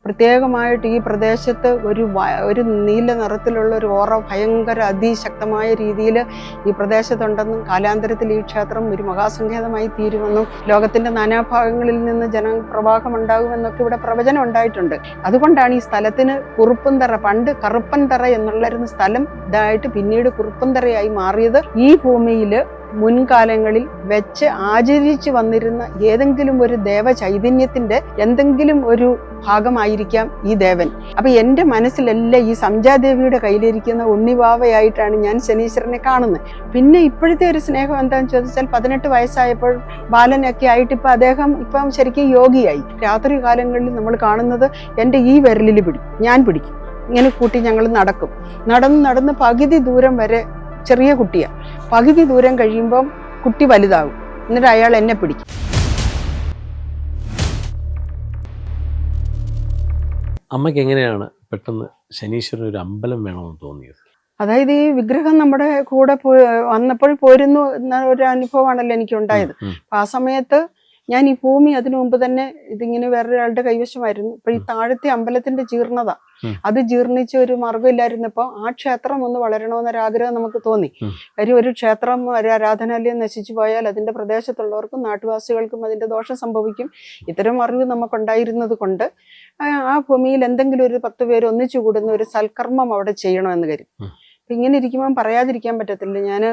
പ്രത്യേകമായിട്ട് ഈ പ്രദേശത്ത് ഒരു നീല നിറത്തിലുള്ള ഒരു ഓറ ഭയങ്കര അതിശക്തമായ രീതിയിൽ ഈ പ്രദേശത്തുണ്ടെന്നും കാലാന്തരത്തിൽ ഈ ക്ഷേത്രം ഒരു മഹാസങ്കേതമായി തീരുമെന്നും ലോകത്തിന്റെ നാനാഭാഗങ്ങളിൽ നിന്ന് ജനപ്രവാഹം ഉണ്ടാകുമെന്നൊക്കെ ഇവിടെ പ്രവചനം ഉണ്ടായിട്ടുണ്ട്. അതുകൊണ്ടാണ് ഈ സ്ഥലത്തിന് കുറുപ്പന്തറ, പണ്ട് കറുപ്പൻതറ എന്നുള്ളൊരു സ്ഥലം ഇതായിട്ട് പിന്നീട് കുറുപ്പന്തറയായി മാറിയത്. ഈ ഭൂമിയിൽ മുൻകാലങ്ങളിൽ വെച്ച് ആചരിച്ചു വന്നിരുന്ന ഏതെങ്കിലും ഒരു ദേവചൈതന്യത്തിന്റെ എന്തെങ്കിലും ഒരു ഭാഗമായിരിക്കാം ഈ ദേവൻ. അപ്പൊ എന്റെ മനസ്സിലെല്ലാം ഈ സംജാദേവിയുടെ കയ്യിലിരിക്കുന്ന ഉണ്ണിവാവയായിട്ടാണ് ഞാൻ ശനീശ്വരനെ കാണുന്നത്. പിന്നെ ഇപ്പോഴത്തെ ഒരു സ്നേഹം എന്താണെന്ന് ചോദിച്ചാൽ 18 വയസ്സായപ്പോൾ ബാലനൊക്കെ ആയിട്ട് ഇപ്പൊ അദ്ദേഹം ഇപ്പം ശരിക്കും യോഗിയായി. രാത്രി കാലങ്ങളിൽ നമ്മൾ കാണുന്നത് എൻ്റെ ഈ വിരലിൽ ഞാൻ പിടിക്കും, ഇങ്ങനെ കൂട്ടി ഞങ്ങൾ നടക്കും. നടന്ന് പകുതി ദൂരം വരെ ചെറിയ കുട്ടിയാണ്, പകുതി ദൂരം കഴിയുമ്പം കുട്ടി വലുതാകും, എന്നിട്ട് അയാൾ എന്നെ പിടിക്കും. അമ്മയ്ക്ക് എങ്ങനെയാണ് പെട്ടെന്ന് ശനീശ്വരൻ ഒരു അമ്പലം വേണമെന്ന് തോന്നിയത്? അതായത് ഈ വിഗ്രഹം നമ്മുടെ കൂടെ വന്നപ്പോൾ പോരുന്നു എന്ന ഒരു അനുഭവമാണല്ലോ എനിക്ക് ഉണ്ടായത്. അപ്പൊ ആ സമയത്ത് ഞാൻ ഈ ഭൂമി അതിനു മുമ്പ് തന്നെ ഇതിങ്ങനെ വേറൊരാളുടെ കൈവശമായിരുന്നു. അപ്പൊ ഈ താഴത്തെ അമ്പലത്തിന്റെ ജീർണത, അത് ജീർണിച്ച ഒരു മാർഗ്ഗമില്ലായിരുന്നപ്പോ ആ ക്ഷേത്രം ഒന്ന് വളരണമെന്നൊരാഗ്രഹം നമുക്ക് തോന്നി. കാര്യം ഒരു ക്ഷേത്രം, ഒരു ആരാധനാലയം നശിച്ചു പോയാൽ അതിന്റെ പ്രദേശത്തുള്ളവർക്കും നാട്ടുവാസികൾക്കും അതിന്റെ ദോഷം സംഭവിക്കും. ഇത്തരം അറിവ് നമുക്കുണ്ടായിരുന്നത് കൊണ്ട് ആ ഭൂമിയിൽ എന്തെങ്കിലും ഒരു 10 പേര് ഒന്നിച്ചു കൂടുന്ന ഒരു സൽക്കർമ്മം അവിടെ ചെയ്യണമെന്ന് കരുതി. അപ്പൊ ഇങ്ങനെ ഇരിക്കുമ്പോൾ പറയാതിരിക്കാൻ പറ്റത്തില്ല. ഞാൻ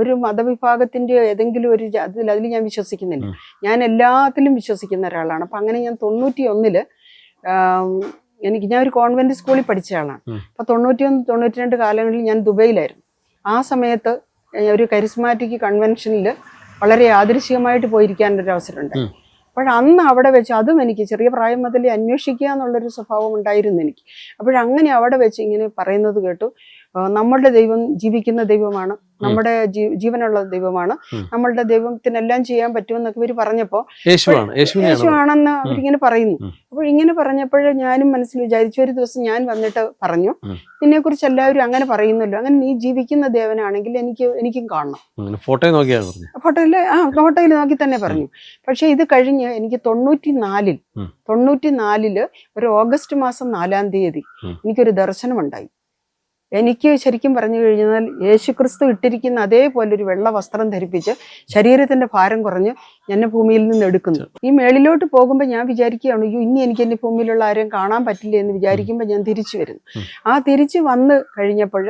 ഒരു മതവിഭാഗത്തിന്റെ ഏതെങ്കിലും ഒരു അതിൽ ഞാൻ വിശ്വസിക്കുന്നില്ല. ഞാൻ എല്ലാത്തിലും വിശ്വസിക്കുന്ന ഒരാളാണ്. അപ്പൊ അങ്ങനെ ഞാൻ 91 ഞാൻ ഒരു കോൺവെന്റ് സ്കൂളിൽ പഠിച്ച ആളാണ്. അപ്പൊ 91, 92 കാലങ്ങളിൽ ഞാൻ ദുബൈയിലായിരുന്നു. ആ സമയത്ത് ഒരു കരിസ്മാറ്റിക് കൺവെൻഷനിൽ വളരെ യാദൃശ്ചികമായിട്ട് പോയിരിക്കാനൊരു അവസരം ഉണ്ടായി. അപ്പോഴന്ന് അവിടെ വെച്ച്, അതും എനിക്ക് ചെറിയ പ്രായം മുതലേ അന്വേഷിക്കുക എന്നുള്ളൊരു സ്വഭാവം ഉണ്ടായിരുന്നു എനിക്ക്. അപ്പോഴങ്ങനെ അവിടെ വെച്ച് ഇങ്ങനെ പറയുന്നത് കേട്ടു, നമ്മളുടെ ദൈവം ജീവിക്കുന്ന ദൈവമാണ്, നമ്മുടെ ജീവനുള്ള ദൈവമാണ്, നമ്മളുടെ ദൈവത്തിനെല്ലാം ചെയ്യാൻ പറ്റുമെന്നൊക്കെ ഇവർ പറഞ്ഞപ്പോ യേശുവാണെന്ന് അവരിങ്ങനെ പറയുന്നു. അപ്പോൾ ഇങ്ങനെ പറഞ്ഞപ്പോൾ ഞാനും മനസ്സിൽ വിചാരിച്ചു, ഒരു ദിവസം ഞാൻ വന്നിട്ട് പറഞ്ഞു, നിന്നെ കുറിച്ച് എല്ലാവരും അങ്ങനെ പറയുന്നല്ലോ, അങ്ങനെ നീ ജീവിക്കുന്ന ദേവനാണെങ്കിൽ എനിക്കും കാണണം. ഫോട്ടോയിൽ നോക്കി തന്നെ പറഞ്ഞു. പക്ഷെ ഇത് കഴിഞ്ഞ് എനിക്ക് 94 ഒരു ഓഗസ്റ്റ് മാസം 4-ാം തീയതി എനിക്കൊരു ദർശനമുണ്ടായി. എനിക്ക് ശരിക്കും പറഞ്ഞു കഴിഞ്ഞാൽ യേശുക്രിസ്തു ഇട്ടിരിക്കുന്ന അതേപോലെ ഒരു വെള്ള വസ്ത്രം ധരിപ്പിച്ച് ശരീരത്തിന്റെ ഭാരം കുറഞ്ഞ് എന്നെ ഭൂമിയിൽ നിന്ന് എടുക്കുന്നു. ഈ മേളിലോട്ട് പോകുമ്പോൾ ഞാൻ വിചാരിക്കുകയാണ്, ഇനി എനിക്ക് എന്റെ ഭൂമിയിലുള്ള ആരെയും കാണാൻ പറ്റില്ല എന്ന് വിചാരിക്കുമ്പോൾ ഞാൻ തിരിച്ചു വരുന്നു. ആ തിരിച്ചു വന്ന് കഴിഞ്ഞപ്പോൾ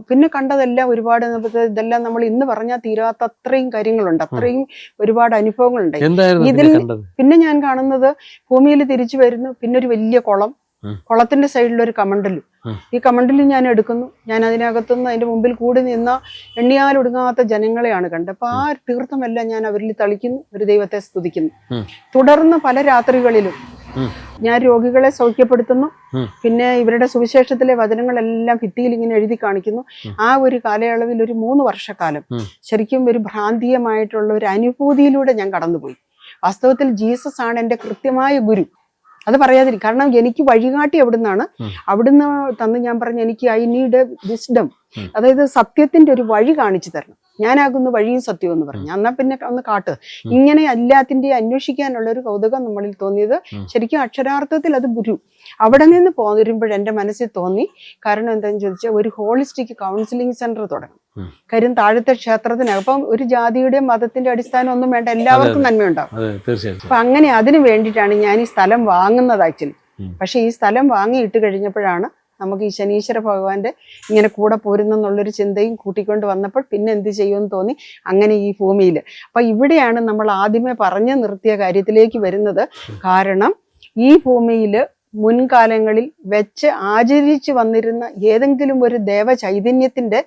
പിന്നെ കണ്ടതെല്ലാം ഒരുപാട്, ഇതെല്ലാം നമ്മൾ ഇന്ന് പറഞ്ഞാൽ തീരാത്ത അത്രയും കാര്യങ്ങളുണ്ട്, അത്രയും ഒരുപാട് അനുഭവങ്ങളുണ്ട്. ഇതിൽ പിന്നെ ഞാൻ കാണുന്നത് ഭൂമിയിൽ തിരിച്ചു വരുന്നു. പിന്നെ ഒരു വലിയ കുളത്തിന്റെ സൈഡിലൊരു കമണ്ടലും, ഈ കമണ്ടലും ഞാൻ എടുക്കുന്നു. ഞാൻ അതിനകത്തുനിന്ന് അതിന്റെ മുമ്പിൽ കൂടി നിന്ന എണ്ണിയാലൊടുങ്ങാത്ത ജനങ്ങളെയാണ് കണ്ടത്. അപ്പൊ ആ തീർത്ഥമെല്ലാം ഞാൻ അവരിൽ തളിക്കുന്നു, ഒരു ദൈവത്തെ സ്തുതിക്കുന്നു. തുടർന്ന് പല രാത്രികളിലും ഞാൻ രോഗികളെ സൗഖ്യപ്പെടുത്തുന്നു. പിന്നെ ഇവരുടെ സുവിശേഷത്തിലെ വചനങ്ങളെല്ലാം ഭിത്തിയിൽ ഇങ്ങനെ എഴുതി കാണിക്കുന്നു. ആ ഒരു കാലയളവിൽ ഒരു 3 വർഷക്കാലം ശരിക്കും ഒരു ഭ്രാന്തീയമായിട്ടുള്ള ഒരു അനുഭൂതിയിലൂടെ ഞാൻ കടന്നുപോയി. വാസ്തവത്തിൽ ജീസസ് ആണ് എൻ്റെ കൃത്യമായ ഗുരു. അത് പറയാതിരിക്കും, കാരണം എനിക്ക് വഴികാട്ടി അവിടുന്ന് തന്ന് ഞാൻ പറഞ്ഞു, എനിക്ക് ഐ നീഡ് വിസ്ഡം, അതായത് സത്യത്തിന്റെ ഒരു വഴി കാണിച്ചു തരണം, ഞാനാകുന്ന വഴിയും സത്യവും എന്ന് പറഞ്ഞു. എന്നാൽ പിന്നെ ഒന്ന് കാട്ട്. ഇങ്ങനെ എല്ലാത്തിൻ്റെയും അന്വേഷിക്കാനുള്ള ഒരു കൗതുകം നമ്മളിൽ തോന്നിയത് ശരിക്കും അക്ഷരാർത്ഥത്തിൽ അത് ഗുരു. അവിടെ നിന്ന് പോരുമ്പോൾ എൻ്റെ മനസ്സിൽ തോന്നി, കാരണം എന്താണെന്ന് ചോദിച്ചാൽ ഒരു ഹോളിസ്റ്റിക് കൗൺസിലിംഗ് സെന്റർ തുടങ്ങും. കാര്യം താഴത്തെ ക്ഷേത്രത്തിനകം ഒരു ജാതിയുടെ മതത്തിന്റെ അടിസ്ഥാനം ഒന്നും വേണ്ട, എല്ലാവർക്കും നന്മയുണ്ടാവും. അപ്പൊ അങ്ങനെ അതിന് വേണ്ടിയിട്ടാണ് ഞാൻ ഈ സ്ഥലം വാങ്ങുന്നത് ആക്ച്വലി. പക്ഷെ ഈ സ്ഥലം വാങ്ങിയിട്ട് കഴിഞ്ഞപ്പോഴാണ് നമുക്ക് ഈ ശനീശ്വര ഭഗവാന്റെ ഇങ്ങനെ കൂടെ പോരുന്നെന്നുള്ളൊരു ചിന്തയും കൂട്ടിക്കൊണ്ട് വന്നപ്പോൾ പിന്നെ എന്ത് ചെയ്യുമെന്ന് തോന്നി. അങ്ങനെ ഈ ഭൂമിയിൽ അപ്പൊ ഇവിടെയാണ് നമ്മൾ ആദ്യമേ പറഞ്ഞു നിർത്തിയ കാര്യത്തിലേക്ക് വരുന്നത്. കാരണം ഈ ഭൂമിയിൽ മുൻകാലങ്ങളിൽ വെച്ച് ആചരിച്ചു വന്നിരുന്ന ഏതെങ്കിലും ഒരു ദേവചൈതന്യത്തിന്റെ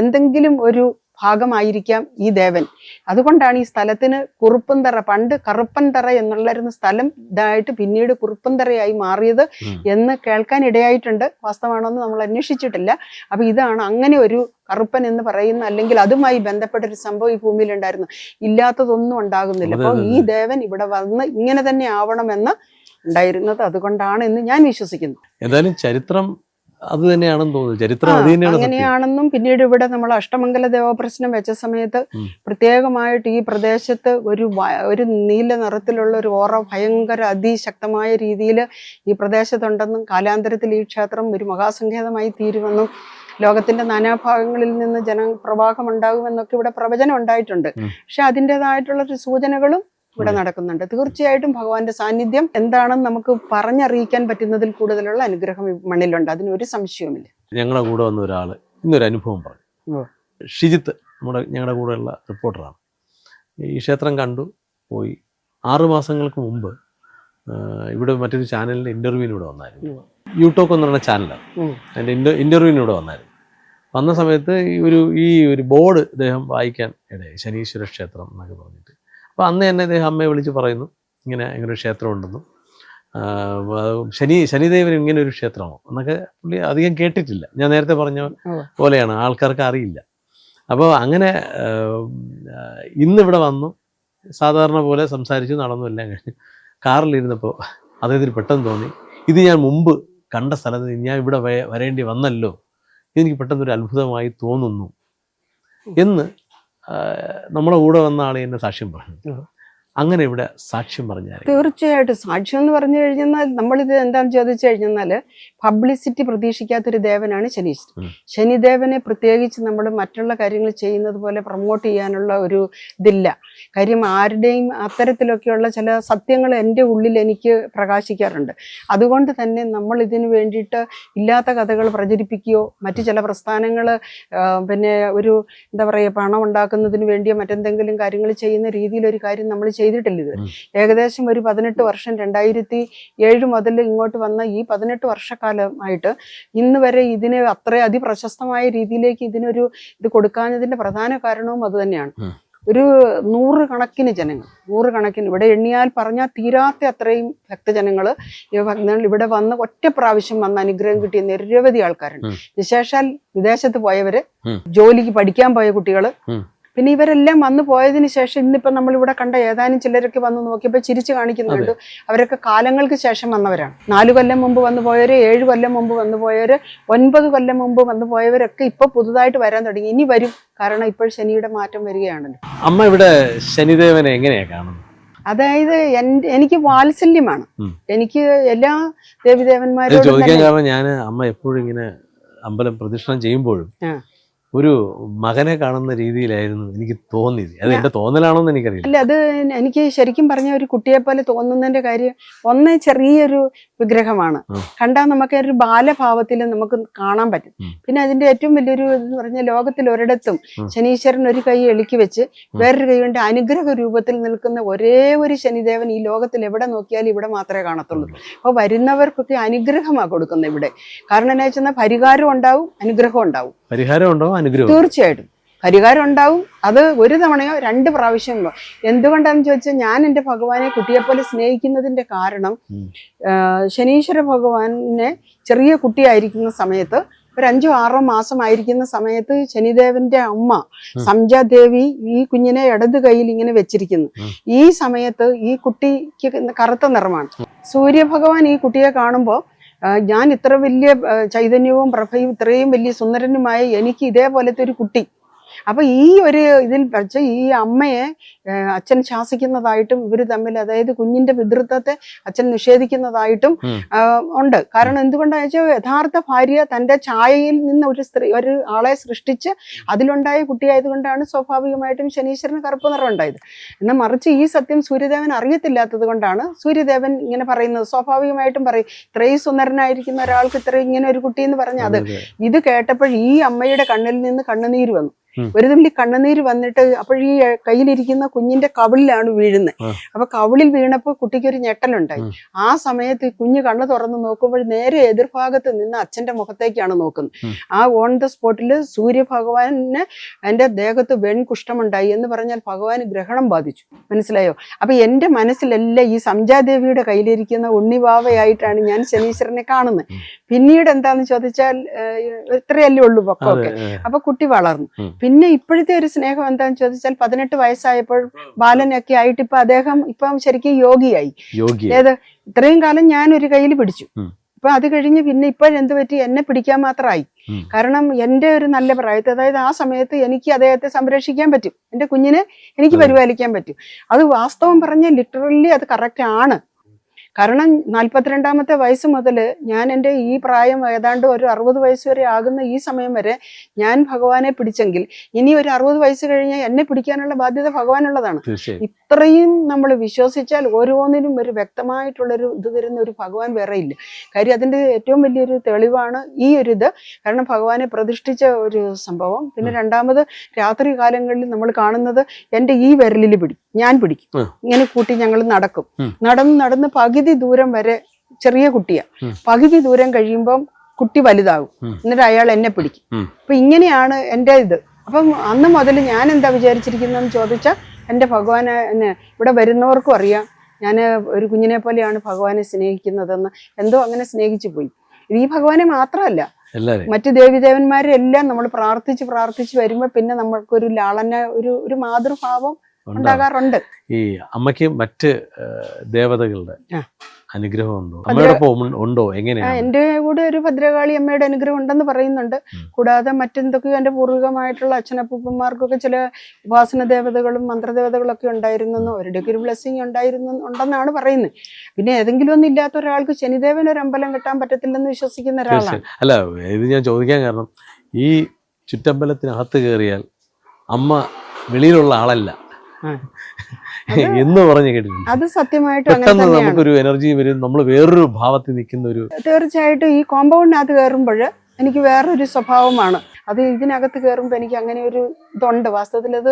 എന്തെങ്കിലും ഒരു ഭാഗമായിരിക്കാം ഈ ദേവൻ. അതുകൊണ്ടാണ് ഈ സ്ഥലത്തിന് കുറുപ്പന്തറ, പണ്ട് കറുപ്പൻതറ എന്നുള്ളൊരു സ്ഥലം ഇതായിട്ട് പിന്നീട് കുറുപ്പന്തറയായി മാറിയത് എന്ന് കേൾക്കാൻ ഇടയായിട്ടുണ്ട്. വാസ്തവമാണെന്ന് നമ്മൾ അന്വേഷിച്ചിട്ടില്ല. അപ്പൊ ഇതാണ് അങ്ങനെ ഒരു കറുപ്പൻ എന്ന് പറയുന്ന, അല്ലെങ്കിൽ അതുമായി ബന്ധപ്പെട്ടൊരു സംഭവം ഈ ഭൂമിയിൽ ഉണ്ടായിരുന്നു. ഇല്ലാത്തതൊന്നും ഉണ്ടാകുന്നില്ല. അപ്പോൾ ഈ ദേവൻ ഇവിടെ വന്ന് ഇങ്ങനെ തന്നെ ആവണമെന്ന് ഉണ്ടായിരുന്നത് അതുകൊണ്ടാണ് എന്ന് ഞാൻ വിശ്വസിക്കുന്നു. എന്തായാലും ചരിത്രം അത് തന്നെയാണെന്ന് തോന്നുന്നു, ചരിത്രം അത് തന്നെയാണ് സത്യം. അങ്ങനെയാണെന്നും പിന്നീട് ഇവിടെ നമ്മൾ അഷ്ടമംഗല ദേവപ്രശ്നം വെച്ച സമയത്ത് പ്രത്യേകമായിട്ട് ഈ പ്രദേശത്ത് ഒരു നീല നിറത്തിലുള്ള ഒരു ഓറ ഭയങ്കര അതിശക്തമായ രീതിയിൽ ഈ പ്രദേശത്തുണ്ടെന്നും കാലാന്തരത്തിൽ ഈ ക്ഷേത്രം ഒരു മഹാസങ്കേതമായി തീരുമെന്നും ലോകത്തിന്റെ നാനാഭാഗങ്ങളിൽ നിന്ന് ജനപ്രവാഹം ഉണ്ടാകുമെന്നൊക്കെ ഇവിടെ പ്രവചനം ഉണ്ടായിട്ടുണ്ട്. പക്ഷെ അതിൻ്റെതായിട്ടുള്ള ഒരു സൂചനകളും ഇവിടെ നടക്കുന്നുണ്ട്. തീർച്ചയായിട്ടും ഭഗവാന്റെ സാന്നിധ്യം എന്താണെന്ന് നമുക്ക് പറഞ്ഞറിയിക്കാൻ പറ്റുന്നതിൽ കൂടുതലുള്ള അനുഗ്രഹം ഈ മണ്ണിലുണ്ട്, അതിനൊരു സംശയവുമില്ല. ഞങ്ങളുടെ കൂടെ വന്ന ഒരാള് ഇന്നൊരു അനുഭവം പറഞ്ഞു. ഷിജിത്ത് ഞങ്ങളുടെ കൂടെയുള്ള റിപ്പോർട്ടറാണ്. ഈ ക്ഷേത്രം കണ്ടു പോയി. 6 മാസങ്ങൾക്ക് മുമ്പ് ഇവിടെ മറ്റൊരു ചാനലിൻ്റെ ഇൻ്റർവ്യൂവിന് ഇവിടെ വന്നായിരുന്നു. യൂടോക്ക് എന്ന് പറയുന്ന ചാനലാണ്. അതിൻ്റെ ഇൻ്റർവ്യൂവിന് ഇവിടെ വന്നായിരുന്നു. വന്ന സമയത്ത് ഈ ഒരു ബോർഡ് ഇദ്ദേഹം വായിക്കാൻ ഇടയായി, ശനീശ്വര ക്ഷേത്രം എന്നൊക്കെ പറഞ്ഞിട്ട്. അപ്പോൾ അന്ന് തന്നെ ഇദ്ദേഹം അമ്മയെ വിളിച്ച് പറയുന്നു, ഇങ്ങനെ ഒരു ക്ഷേത്രം ഉണ്ടെന്നും ശനിദേവൻ ഇങ്ങനെ ഒരു ക്ഷേത്രമോ എന്നൊക്കെ പുള്ളി അധികം കേട്ടിട്ടില്ല. ഞാൻ നേരത്തെ പറഞ്ഞ പോലെയാണ്, ആൾക്കാർക്ക് അറിയില്ല. അപ്പോൾ അങ്ങനെ ഇന്നിവിടെ വന്നു, സാധാരണ പോലെ സംസാരിച്ചു, നടന്നു, എല്ലാം കഴിഞ്ഞു. കാറിലിരുന്നപ്പോൾ അദ്ദേഹത്തിന് പെട്ടെന്ന് തോന്നി, ഇത് ഞാൻ മുമ്പ് കണ്ട സ്ഥലത്ത് ഞാൻ ഇവിടെ വരേണ്ടി വന്നല്ലോ, എനിക്ക് പെട്ടെന്നൊരു അത്ഭുതമായി തോന്നുന്നു എന്ന് നമ്മുടെ കൂടെ വന്ന ആളെ എന്നെ സാക്ഷ്യം പറഞ്ഞു. അങ്ങനെ ഇവിടെ സാക്ഷ്യം പറഞ്ഞാൽ തീർച്ചയായിട്ടും സാക്ഷ്യം എന്ന് പറഞ്ഞു കഴിഞ്ഞാൽ നമ്മളിത് എന്താണെന്ന് ചോദിച്ചു കഴിഞ്ഞാൽ പബ്ലിസിറ്റി പ്രതീക്ഷിക്കാത്തൊരു ദേവനാണ് ശനീശ്വരൻ. ശനിദേവനെ പ്രത്യേകിച്ച് നമ്മൾ മറ്റുള്ള കാര്യങ്ങൾ ചെയ്യുന്നത് പോലെ പ്രൊമോട്ട് ചെയ്യാനുള്ള ഒരു ഇതില്ല. കാര്യം ആരുടെയും അത്തരത്തിലൊക്കെയുള്ള ചില സത്യങ്ങൾ എൻ്റെ ഉള്ളിൽ എനിക്ക് പ്രകാശിക്കാറുണ്ട്. അതുകൊണ്ട് തന്നെ നമ്മൾ ഇതിനു വേണ്ടിയിട്ട് ഇല്ലാത്ത കഥകൾ പ്രചരിപ്പിക്കുകയോ മറ്റു ചില പ്രസ്ഥാനങ്ങൾ പിന്നെ ഒരു എന്താ പറയുക പണം ഉണ്ടാക്കുന്നതിന് വേണ്ടിയോ മറ്റെന്തെങ്കിലും കാര്യങ്ങൾ ചെയ്യുന്ന രീതിയിലൊരു കാര്യം നമ്മൾ ചെയ്തിട്ടില്ല. ഇത് ഏകദേശം ഒരു 18 വർഷം 2007 മുതൽ ഇങ്ങോട്ട് വന്ന ഈ 18 വർഷക്കാലമായിട്ട് ഇന്ന് വരെ ഇതിന് അത്ര അതിപ്രശസ്തമായ രീതിയിലേക്ക് ഇത് കൊടുക്കാഞ്ഞതിന്റെ പ്രധാന കാരണവും അത് തന്നെയാണ്. ഒരു 100 കണക്കിന് ജനങ്ങൾ, 100 കണക്കിന് ഇവിടെ എണ്ണിയാൽ പറഞ്ഞാൽ തീരാത്ത അത്രയും ഭക്തജനങ്ങൾ ഇവിടെ വന്ന് ഒറ്റ പ്രാവശ്യം വന്ന് അനുഗ്രഹം കിട്ടിയ നിരവധി ആൾക്കാരുണ്ട്. വിശേഷാൽ വിദേശത്ത് പോയവര്, ജോലിക്ക് പഠിക്കാൻ പോയ കുട്ടികള്, പിന്നെ ഇവരെല്ലാം വന്നു പോയതിനു ശേഷം ഇന്നിപ്പോ നമ്മളിവിടെ കണ്ട ഏതാനും ചിലരൊക്കെ വന്ന് നോക്കിയപ്പോൾ ചിരിച്ചു കാണിക്കുന്നുണ്ട്. അവരൊക്കെ കാലങ്ങൾക്ക് ശേഷം വന്നവരാണ്. 4 കൊല്ലം മുമ്പ് വന്നു പോയവര്, 7 കൊല്ലം മുമ്പ് വന്നു പോയവര്, 9 കൊല്ലം മുമ്പ് വന്നു പോയവരൊക്കെ ഇപ്പൊ പുതുതായിട്ട് വരാൻ തുടങ്ങി. ഇനി വരും, കാരണം ഇപ്പോൾ ശനിയുടെ മാറ്റം വരികയാണല്ലോ. അമ്മ ഇവിടെ ശനിദേവനെ എങ്ങനെയാ കാണുന്നത്? അതായത് എനിക്ക് വാത്സല്യമാണ്. എനിക്ക് എല്ലാ ദേവിദേവന്മാരോടും ചോദിക്കാൻ കാരണം ഞാൻ അമ്മ എപ്പോഴും ഇങ്ങനെ അമ്പലം പ്രദക്ഷിണം ചെയ്യുമ്പോഴും ഒരു മകനെ കാണുന്ന രീതിയിലായിരുന്നു എനിക്ക് തോന്നിയത്. അത് എന്റെ തോന്നലാണോന്ന് എനിക്കറിയില്ല. അല്ല, അത് എനിക്ക് ശരിക്കും പറഞ്ഞ ഒരു കുട്ടിയെ പോലെ തോന്നുന്നതിന്റെ കാര്യം ഒന്ന് ചെറിയൊരു വിഗ്രഹമാണ്. കണ്ടാൽ നമുക്ക് ഒരു ബാലഭാവത്തിൽ നമുക്ക് കാണാൻ പറ്റും. പിന്നെ അതിന്റെ ഏറ്റവും വലിയൊരു എന്ന് പറഞ്ഞാൽ ലോകത്തിൽ ഒരിടത്തും ശനീശ്വരൻ ഒരു കൈ എളുക്കി വെച്ച് വേറൊരു കൈ കൊണ്ട് അനുഗ്രഹ രൂപത്തിൽ നിൽക്കുന്ന ഒരേ ഒരു ശനിദേവൻ ഈ ലോകത്തിൽ എവിടെ നോക്കിയാലും ഇവിടെ മാത്രമേ കാണത്തുള്ളൂ. അപ്പോൾ വരുന്നവർക്കൊക്കെ അനുഗ്രഹമാണ് കൊടുക്കുന്നത് ഇവിടെ. കാരണം എന്താ വെച്ചാൽ പരിഹാരം ഉണ്ടാവും, അനുഗ്രഹം ഉണ്ടാവും. പരിഹാരം ഉണ്ടാവും, അനുഗ്രഹം തീർച്ചയായിട്ടും പരിഹാരം ഉണ്ടാവും. അത് 1 തവണയോ 2 പ്രാവശ്യമോ. എന്തുകൊണ്ടാണെന്ന് ചോദിച്ചാൽ ഞാൻ എൻ്റെ ഭഗവാനെ കുട്ടിയെപ്പോലെ സ്നേഹിക്കുന്നതിന്റെ കാരണം ശനീശ്വര ഭഗവാനെ ചെറിയ കുട്ടിയായിരിക്കുന്ന സമയത്ത് ഒരു 5-6 മാസമായിരിക്കുന്ന സമയത്ത് ശനിദേവന്റെ അമ്മ സംജാദേവി ഈ കുഞ്ഞിനെ ഇടത് കൈയിൽ ഇങ്ങനെ വെച്ചിരിക്കുന്നു. ഈ സമയത്ത് ഈ കുട്ടിക്ക് കറുത്ത നിറമാണ്. സൂര്യഭഗവാൻ ഈ കുട്ടിയെ കാണുമ്പോൾ ഞാൻ ഇത്ര വലിയ ചൈതന്യവും പ്രഭയും ഇത്രയും വലിയ സുന്ദരനുമായ എനിക്ക് ഇതേപോലത്തെ ഒരു കുട്ടി, അപ്പൊ ഈ ഒരു ഇതിൽ വെച്ച് ഈ അമ്മയെ അച്ഛൻ ശാസിക്കുന്നതായിട്ടും ഇവര് തമ്മിൽ, അതായത് കുഞ്ഞിന്റെ പിതൃത്വത്തെ അച്ഛൻ നിഷേധിക്കുന്നതായിട്ടും ഉണ്ട്. കാരണം എന്തുകൊണ്ടാണെന്ന് വെച്ചാൽ യഥാർത്ഥ ഭാര്യ തന്റെ ഛായയിൽ നിന്ന് ഒരു ആളെ സൃഷ്ടിച്ച് അതിലുണ്ടായ കുട്ടിയായതുകൊണ്ടാണ് സ്വാഭാവികമായിട്ടും ശനീശ്വരന് കറുപ്പ് നിറം ഉണ്ടായത്. എന്നാൽ മറിച്ച് ഈ സത്യം സൂര്യദേവൻ അറിയത്തില്ലാത്തത് കൊണ്ടാണ് സൂര്യദേവൻ ഇങ്ങനെ പറയുന്നത്. സ്വാഭാവികമായിട്ടും പറയും ഇത്രയും സുന്ദരനായിരിക്കുന്ന ഒരാൾക്ക് ഇത്രയും ഇങ്ങനെ ഒരു കുട്ടി എന്ന് പറഞ്ഞാൽ ഇത് കേട്ടപ്പോൾ ഈ അമ്മയുടെ കണ്ണിൽ നിന്ന് കണ്ണുനീര് വന്നു. ഒരു തുള്ളി കണ്ണുനീര് വന്നിട്ട് അപ്പോൾ ഈ കയ്യിലിരിക്കുന്ന കുഞ്ഞിന്റെ കവിളിലാണ് വീഴുന്നത്. അപ്പൊ കവിളിൽ വീണപ്പോൾ കുട്ടിക്ക് ഒരു ഞെട്ടലുണ്ടായി. ആ സമയത്ത് കുഞ്ഞ് കണ്ണ് തുറന്ന് നോക്കുമ്പോൾ നേരെ എതിർഭാഗത്ത് നിന്ന് അച്ഛന്റെ മുഖത്തേക്കാണ് നോക്കുന്നത്. ആ ഓൺ ദ സ്പോട്ടിൽ സൂര്യഭഗവാന് എന്റെ ദേഹത്ത് വെൺകുഷ്ഠമുണ്ടായി എന്ന് പറഞ്ഞാൽ ഭഗവാന് ഗ്രഹണം ബാധിച്ചു. മനസ്സിലായോ? അപ്പൊ എന്റെ മനസ്സിലെല്ലാം ഈ സംജാദേവിയുടെ കയ്യിലിരിക്കുന്ന ഉണ്ണിവാവയായിട്ടാണ് ഞാൻ ശനീശ്വരനെ കാണുന്നത്. പിന്നീട് എന്താന്ന് ചോദിച്ചാൽ ഇത്രയല്ലേ ഉള്ളൂ പൊക്കമൊക്കെ. അപ്പൊ കുട്ടി വളർന്നു. പിന്നെ ഇപ്പോഴത്തെ ഒരു സ്നേഹം എന്താന്ന് ചോദിച്ചാൽ 18 വയസ്സായപ്പോൾ ബാലനൊക്കെ ആയിട്ട് ഇപ്പൊ അദ്ദേഹം ഇപ്പം ശരിക്കും യോഗിയായി. ഏത് ഇത്രയും കാലം ഞാൻ ഒരു കയ്യിൽ പിടിച്ചു, അപ്പൊ അത് കഴിഞ്ഞ് പിന്നെ ഇപ്പോഴെന്ത് പറ്റി, എന്നെ പിടിക്കാൻ മാത്രമായി. കാരണം എൻ്റെ ഒരു നല്ല പ്രായത്തിൽ, അതായത് ആ സമയത്ത് എനിക്ക് അദ്ദേഹത്തെ സംരക്ഷിക്കാൻ പറ്റും, എൻ്റെ കുഞ്ഞിനെ എനിക്ക് പരിപാലിക്കാൻ പറ്റും. അത് വാസ്തവം പറഞ്ഞ ലിറ്ററലി അത് കറക്റ്റ് ആണ്. കാരണം 42ാമത്തെ വയസ്സ് മുതൽ ഞാൻ എൻ്റെ ഈ പ്രായം ഏതാണ്ട് ഒരു 60 വയസ്സ് വരെ ആകുന്ന ഈ സമയം വരെ ഞാൻ ഭഗവാനെ പിടിച്ചെങ്കിൽ ഇനി ഒരു 60 വയസ്സ് കഴിഞ്ഞാൽ എന്നെ പിടിക്കാനുള്ള ബാധ്യത ഭഗവാനുള്ളതാണ്. ഇത്രയും നമ്മൾ വിശ്വസിച്ചാൽ ഓരോന്നിനും ഒരു വ്യക്തമായിട്ടുള്ളൊരു ഇത് തരുന്ന ഒരു ഭഗവാൻ വേറെ ഇല്ല. കാര്യം അതിൻ്റെ ഏറ്റവും വലിയൊരു തെളിവാണ് ഈ ഒരു ഇത്. കാരണം ഭഗവാനെ പ്രതിഷ്ഠിച്ച ഒരു സംഭവം. പിന്നെ രണ്ടാമത് രാത്രി കാലങ്ങളിൽ നമ്മൾ കാണുന്നത് എൻ്റെ ഈ വിരലിൽ ഞാൻ പിടിക്കും, ഇങ്ങനെ കൂട്ടി ഞങ്ങൾ നടക്കും. നടന്ന് പകുതി ദൂരം വരെ, ചെറിയ കുട്ടിയാ, പകുതി ദൂരം കഴിയുമ്പം കുട്ടി വലുതാകും, എന്നിട്ട് അയാൾ എന്നെ പിടിക്കും. അപ്പൊ ഇങ്ങനെയാണ് എൻ്റെ ഇത്. അപ്പം അന്ന് മുതൽ ഞാൻ എന്താ വിചാരിച്ചിരിക്കുന്നതെന്ന് ചോദിച്ചാൽ, എൻ്റെ ഭഗവാനെ ഇവിടെ വരുന്നവർക്കും അറിയാം ഞാൻ ഒരു കുഞ്ഞിനെ പോലെയാണ് ഭഗവാനെ സ്നേഹിക്കുന്നതെന്ന്. എന്തോ അങ്ങനെ സ്നേഹിച്ചു പോയി. ഈ ഭഗവാനെ മാത്രമല്ല, മറ്റു ദേവിദേവന്മാരെ എല്ലാം നമ്മൾ പ്രാർത്ഥിച്ച് വരുമ്പോ പിന്നെ നമ്മൾക്കൊരു ലാളന, ഒരു മാതൃഭാവം ഉണ്ടാകാറുണ്ട്. ഈ അമ്മയ്ക്ക് മറ്റ് ദേവതകളുടെ അനുഗ്രഹം ഉണ്ടോ? അമ്മയോടൊപ്പം ഉണ്ടോ? എങ്ങനെയാണ്? എന്റെ കൂടെ ഒരു ഭദ്രകാളി അമ്മയുടെ അനുഗ്രഹം ഉണ്ടെന്ന് പറയുന്നുണ്ട്. കൂടാതെ മറ്റെന്തൊക്കെയോ എന്റെ പൂർവികമായിട്ടുള്ള അച്ഛനപ്പൂപ്പന്മാർക്കൊക്കെ ചില ഉപാസന ദേവതകളും മന്ത്രദേവതകളും ഒക്കെ ഉണ്ടായിരുന്നെന്നോ അവരുടെയൊക്കെ ഒരു ബ്ലെസ്സിങ് ഉണ്ടെന്നാണ് പറയുന്നത്. പിന്നെ ഏതെങ്കിലും ഒന്നും ഇല്ലാത്ത ഒരാൾക്ക് ശനിദേവൻ ഒരു അമ്പലം കെട്ടാൻ പറ്റത്തില്ലെന്ന് വിശ്വസിക്കുന്ന ഒരാളാണ്. അല്ല, ഇത് ഞാൻ ചോദിക്കാൻ കാരണം, ഈ ചുറ്റമ്പലത്തിനകത്ത് കയറിയാൽ അമ്മ വെളിയിലുള്ള ആളല്ല എന്ന് പറഞ്ഞു കേട്ടിട്ടുണ്ട്. അത് സത്യമായിട്ടും പെട്ടെന്ന് നമുക്കൊരു എനർജി വരും, നമ്മൾ വേറൊരു ഭാവത്തിൽ നിൽക്കുന്ന ഒരു. തീർച്ചയായിട്ടും ഈ കോമ്പൗണ്ടിനകത്ത് കയറുമ്പോൾ എനിക്ക് വേറൊരു സ്വഭാവമാണ്. അത് ഇതിനകത്ത് കയറുമ്പോൾ എനിക്ക് അങ്ങനെ ഒരു ഇതുണ്ട്. വാസ്തവത്തിൽ അത്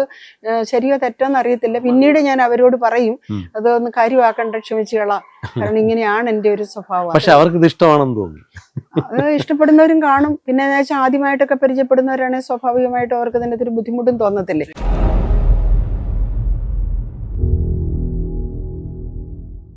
ശരിയോ തെറ്റോന്ന് അറിയത്തില്ല. പിന്നീട് ഞാൻ അവരോട് പറയും, അതൊന്ന് കാര്യമാക്കണ്ട, ക്ഷമിച്ചുകളാം, കാരണം ഇങ്ങനെയാണ് എൻ്റെ ഒരു സ്വഭാവം. പക്ഷെ അവർക്ക് ഇത് ഇഷ്ടമാണെന്ന് തോന്നുന്നു. അത് ഇഷ്ടപ്പെടുന്നവരും കാണും. പിന്നെ എന്ന് വെച്ചാൽ ആദ്യമായിട്ടൊക്കെ പരിചയപ്പെടുന്നവരാണെങ്കിൽ സ്വാഭാവികമായിട്ടും അവർക്ക് അതിൻ്റെ ഒരു ബുദ്ധിമുട്ടും തോന്നത്തില്ലേ.